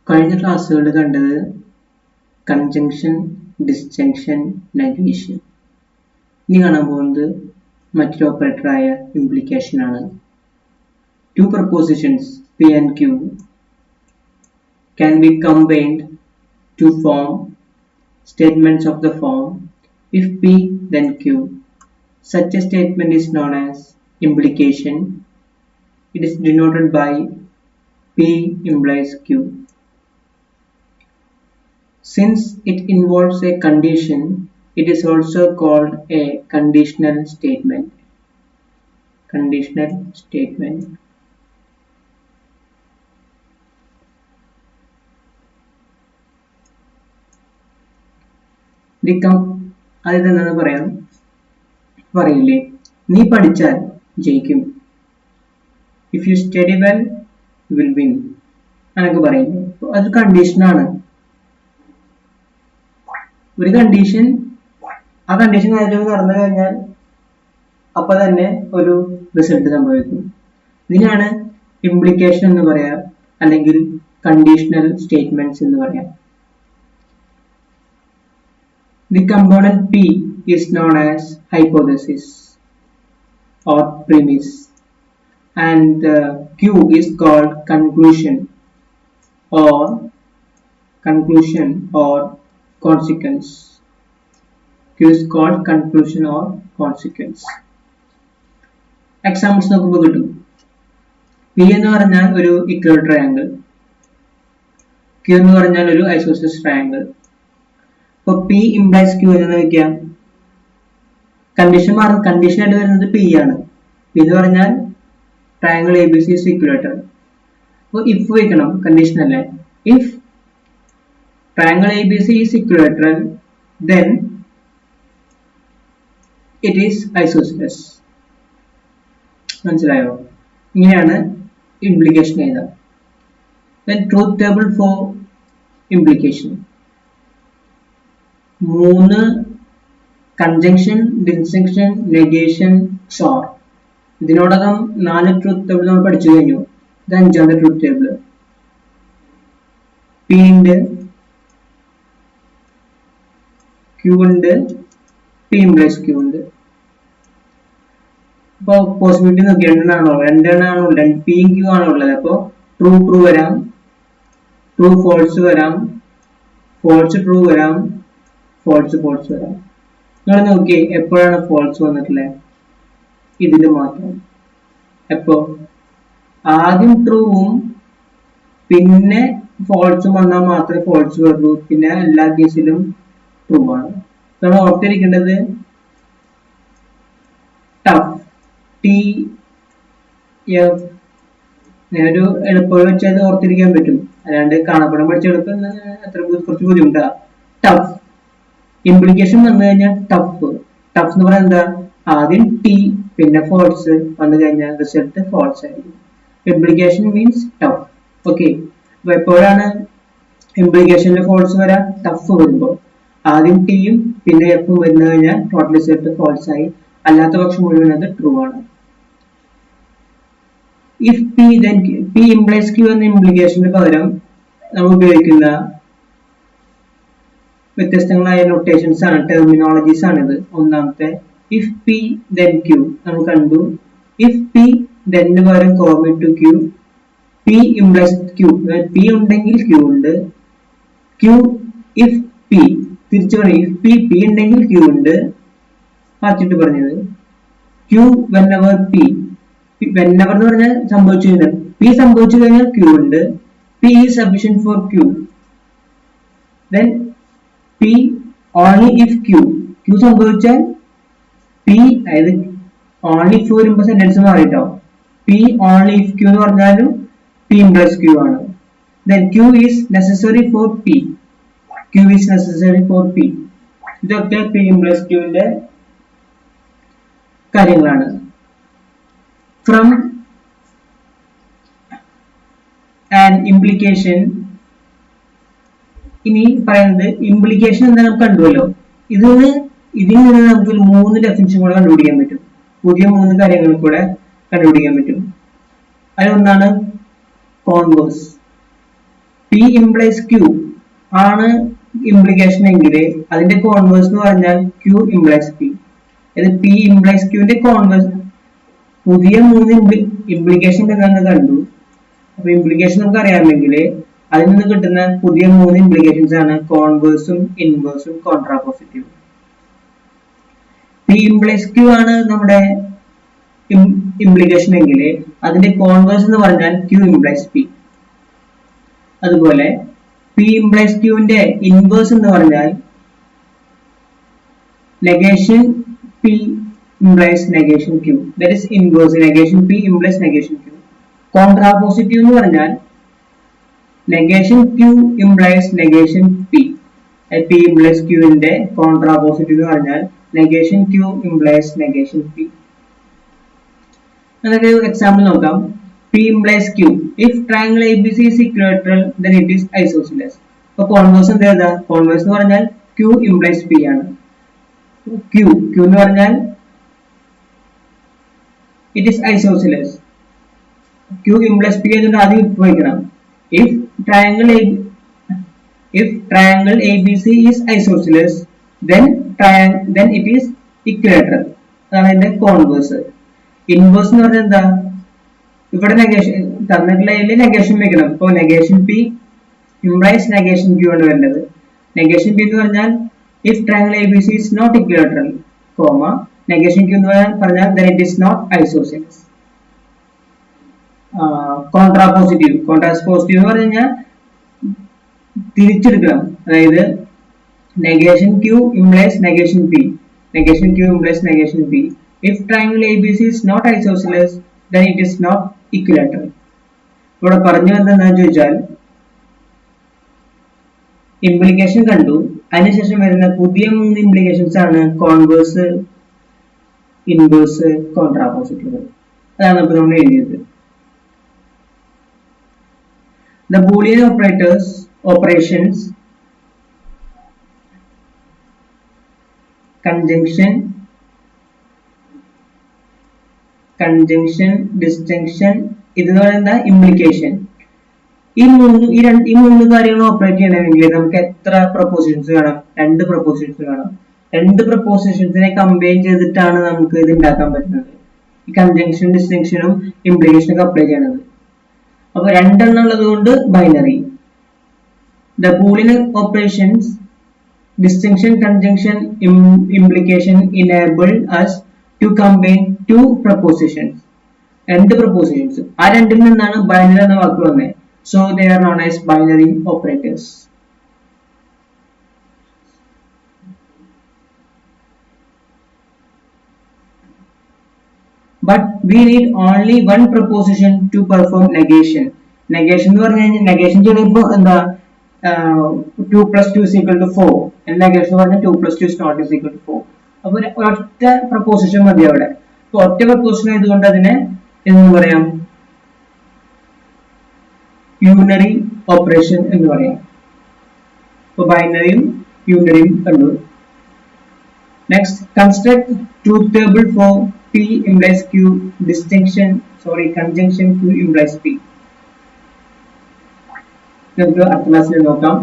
കഴിഞ്ഞ ക്ലാസ്സുകളിൽ കണ്ടത് കൺജങ്ഷൻ, ഡിസ്ജങ്ഷൻ, നെഗേഷൻ. ഇനി കാണാൻ പോകുന്നത് മറ്റൊരു ഓപ്പറേറ്ററായ ഇംപ്ലിക്കേഷൻ ആണ്. Two prepositions P and Q can be combined to form statements of the form if P then Q. Such a statement is known as implication. It is denoted by P implies Q. Since it involves a condition, it is also called a conditional statement. Conditional statement. അത് എന്താണെന്ന് പറയില്ലേ, നീ പഠിച്ചാൽ ജയിക്കും. If you study well you will win എന്നൊക്കെ പറയില്ലേ. അത് കണ്ടീഷനാണ്. ഒരു കണ്ടീഷൻ, ആ കണ്ടീഷൻ കാര്യങ്ങൾ നടന്നു കഴിഞ്ഞാൽ അപ്പൊ തന്നെ ഒരു റിസൾട്ട് സംഭവിക്കും. ഇതിനാണ് ഇംപ്ലിക്കേഷൻ എന്ന് പറയാം, അല്ലെങ്കിൽ കണ്ടീഷണൽ സ്റ്റേറ്റ്മെന്റ്സ് എന്ന് പറയാം. The component P is known as hypothesis or premise, and Q is called conclusion or consequence. Q is called conclusion or consequence. Examples നോക്കുമ്പോൾ കിട്ടും. P എന്ന് പറഞ്ഞാൽ ഒരു equilateral triangle, Q എന്ന് പറഞ്ഞാൽ ഒരു isosceles triangle. അപ്പൊ P implies Q എന്ന് വെക്കാം. കണ്ടീഷൻ ആയിട്ട് വരുന്നത് P ആണ്. P എന്ന് പറഞ്ഞാൽ ട്രയാങ്കിൾ ABC is equilateral. അപ്പൊ ഇഫ് വെക്കണം, കണ്ടീഷൻ അല്ലേ. If triangle ABC is equilateral, then it is isosceles. മനസ്സിലായോ? ഇങ്ങനെയാണ് ഇംപ്ലിക്കേഷൻ എഴുതാം. Then truth table for implication. 3 conjunction, disjunction, negation, XOR. ഇതിനോടകം 4 ട്രൂത്ത് ടേബിൾ നമ്മൾ പഠിച്ചു കഴിഞ്ഞു. ഇത് 5ാമത്തെ ട്രൂത്ത് ടേബിൾ. P ഉണ്ട്, Q ഉണ്ട്, P implies Q ഉണ്ട്. അപ്പൊ പോസിബിലിറ്റി നോക്കി രണ്ടെണ്ണാണോ ഉള്ളത്, P യും Q ആണോ ഉള്ളത്. അപ്പൊ ട്രൂ വരാം, ട്രൂ ഫോൾസ് വരാം, ഫോൾസ് ട്രൂ വരാം, ഫോൾസ് വരാം. നിങ്ങൾ നോക്കിയേ, എപ്പോഴാണ് ഫോൾസ് വന്നിട്ടുള്ളത്? ഇതില് മാത്രം. എപ്പോ ആദ്യം ട്രൂവും പിന്നെ ഫോൾസും വന്നാൽ മാത്രമേ ഫോൾസ് വരുള്ളൂ. പിന്നെ എല്ലാ കേസിലും ട്രൂ ആണ്. നമ്മൾ ഓർത്തിരിക്കേണ്ടത് ടഫ്, TF. ഒരു എളുപ്പം വെച്ചത് ഓർത്തിരിക്കാൻ പറ്റും, അല്ലാണ്ട് കാണപ്പെടാൻ പഠിച്ച എളുപ്പം അത്ര കുറച്ച് ബുദ്ധിമുട്ടാ. ടഫ് ഇംപ്ലിക്കേഷൻ വന്നു കഴിഞ്ഞാൽ ടഫ് എന്ന് പറഞ്ഞാൽ എന്താ, ആദ്യം T പിന്നെ ഫോൾസ് വന്നു കഴിഞ്ഞാൽ റിസൾട്ട് ഫോൾസ് ആയിരിക്കും. Implication means tough. ഓക്കെ, അപ്പൊ എപ്പോഴാണ് ഇംപ്ലിക്കേഷനിൽ ഫോൾസ് വരാം? ടഫ് വരുമ്പോൾ. ആദ്യം ടിയും പിന്നെ എഫും വന്നു കഴിഞ്ഞാൽ ടോട്ടൽ റിസൾട്ട് ഫോൾസ് ആയി. അല്ലാത്ത പക്ഷം മുഴുവൻ അത് ട്രൂ ആണ്. If P then P implies Q എന്ന ഇംപ്ലിക്കേഷന് പകരം നമ്മൾ ഉപയോഗിക്കുന്ന വ്യത്യസ്തങ്ങളായ നൊട്ടേഷൻസ് ആണ്, ടെർമിനോളജീസ് ആണിത്. ഒന്നാമത്തെ ഇഫ് P then Q നമ്മൾ കണ്ടു. ഇഫ് P then പകരം comma to Q, P implies Q. P ഉണ്ടെങ്കിൽ Q ഉണ്ട്. Q if P തിരിച്ചു പറയും, if P ഉണ്ടെങ്കിൽ Q ഉണ്ട്. മാറ്റിട്ട് പറഞ്ഞത് Q whenever P. whenever എന്ന് പറഞ്ഞാൽ സംഭവിച്ചു കഴിഞ്ഞാൽ, P സംഭവിച്ചു കഴിഞ്ഞാൽ Q ഉണ്ട്. P is sufficient for Q. then P only if Q സംഭവിച്ചാൽ P, അതായത് only if വരുമ്പോ sentence മാറിട്ടോ. P only if Q എന്ന് പറഞ്ഞാലും P implies Q ആണ്. then Q is necessary for P. Q is necessary for P. ഇതൊക്കെ P implies Q ന്റെ കാര്യങ്ങളാണ്. from an implication. ഇനി പറയുന്നത് ഇംപ്ലിക്കേഷൻ എന്താ നമുക്ക് കണ്ടുവല്ലോ. ഇതിൽ നിന്ന് നമുക്ക് 3 ഡെഫിനിഷൻ കൂടെ കണ്ടുപിടിക്കാൻ പറ്റും. പുതിയ 3 കാര്യങ്ങൾ കൂടെ കണ്ടുപിടിക്കാൻ പറ്റും. അതിലൊന്നാണ് converse. P P implies Q ആണ് ഇംപ്ലിക്കേഷൻ എങ്കിൽ അതിന്റെ കോൺവേഴ്സ് എന്ന് പറഞ്ഞാൽ Q implies P. ഇത് P implies Q ന്റെ കോൺവേഴ്സ്. പുതിയ 3 ഇംപ്ലിക്കേഷൻ എന്താണെന്ന് കണ്ടു. അപ്പൊ ഇംപ്ലിക്കേഷൻ നമുക്ക് അറിയാമെങ്കിൽ അതിൽ നിന്ന് കിട്ടുന്ന പുതിയ 3 ഇംപ്ലിക്കേഷൻസ് ആണ് കോൺവേഴ്സും ഇൻവേഴ്സും കോൺട്രാപോസിറ്റീവും. P implies Q ആണ് നമ്മുടെ ഇംപ്ലിക്കേഷൻ എങ്കിൽ അതിന്റെ കോൺവേഴ്സ് എന്ന് പറഞ്ഞാൽ Q implies P. അതുപോലെ P implies Q ന്റെ ഇൻവേഴ്സ് എന്ന് പറഞ്ഞാൽ negation P implies negation Q. That is inverse. Negation P implies negation Q. Contrapositive എന്ന് പറഞ്ഞാൽ negation Q implies negation P. P implies Q ന്റെ contrapositive എന്ന് പറഞ്ഞാൽ negation Q implies negation P. നമുക്ക് example നോക്കാം. P implies Q. If triangle ABC is equilateral, then it is isosceles. So converse എന്താ? Converse എന്ന് പറഞ്ഞാൽ Q implies P ആണ്. Q എന്ന് പറഞ്ഞാൽ it is isosceles. Q implies P എന്ന് ആദ്യം ഉപയോഗിക്കണം. If triangle ABC is isosceles, then it is equilateral. അതാണ് ഇതിന്റെ കോൺവേഴ്സ്. ഇൻവേഴ്സ് എന്ന് പറഞ്ഞാൽ എന്താ? ഇവിടെ നെഗേഷൻ തന്നിട്ടുള്ള നെഗേഷൻ വെക്കണം. അപ്പോൾ negation P implies negation Q ആണ് വേണ്ടത്. നെഗേഷൻ P എന്ന് പറഞ്ഞാൽ if triangle ABC is not equilateral, negation Q എന്ന് പറഞ്ഞാൽ then it is not isosceles. Contrapositive എന്ന് പറഞ്ഞു കഴിഞ്ഞാൽ തിരിച്ചെടുക്കണം. അതായത് negation Q implies negation P. Negation Q implies negation P. If triangle ABC is not isosceles, then it is not equilateral. ഇവിടെ പറഞ്ഞു എന്താണെന്ന് ചോദിച്ചാൽ ഇംപ്ലിക്കേഷൻ കണ്ടു, അതിനുശേഷം വരുന്ന പുതിയ 3 ഇംപ്ലിക്കേഷൻസ് ആണ് കോൺവേഴ്സ്, ഇൻവേഴ്സ്, കോൺട്രാപോസിറ്റീവ്. അതാണ് ഇപ്പോൾ നമ്മൾ എഴുതിയത്. The Boolean operations conjunction, distinction, ഇതെന്ന് പറയുന്ന ഇംപ്ലിക്കേഷൻ. ഈ മൂന്ന് കാര്യങ്ങൾ ഓപ്പറേറ്റ് ചെയ്യണമെങ്കിൽ നമുക്ക് എത്ര പ്രൊപ്പോസിഷൻസ് വേണം? 2 പ്രൊപ്പോസിഷൻസ് വേണം. 2 പ്രൊപ്പോസിഷൻസിനെ കമ്പൈൻ ചെയ്തിട്ടാണ് നമുക്ക് ഇത് ഉണ്ടാക്കാൻ പറ്റുന്നത്. ഈ കൺജങ്ഷൻ, ഡിസ്റ്റിങ്ഷനും ഇംപ്ലിക്കേഷനൊക്കെ അപ്ലൈ ചെയ്യണത്. അപ്പൊ 2 ഉള്ളത് കൊണ്ട് binary. The Boolean operations distinction, conjunction, implication enable us to combine 2 propositions. 2 propositions. ആ രണ്ടിൽ നിന്നാണ് ബൈനറി എന്ന വാക്ക് വന്നത്. So they are known as binary operators. But we need only one proposition to perform negation. Negation എന്ന് പറഞ്ഞു കഴിഞ്ഞാൽ negation ചെയ്യുമ്പോൾ എന്താ 2 + 2 = 4. negation എന്ന് പറഞ്ഞാൽ 2 + 2 is not equal to 4. അപ്പോൾ ഒറ്റ പ്രൊപ്പോസിഷൻ മതി അവിടെ. അപ്പോൾ ഒറ്റ പ്രൊപ്പോസിഷൻ ആയതുകൊണ്ട് അതിനെ എന്ന് പറയാം യൂണറി ഓപ്പറേഷൻ എന്ന് പറയാം. അപ്പോൾ ബൈനറിയും യൂണറിയും കണ്ടു. Next construct truth table for P implies Q, conjunction Q implies P. നമുക്ക് അടുത്ത ക്ലാസ്സിൽ നോക്കാം.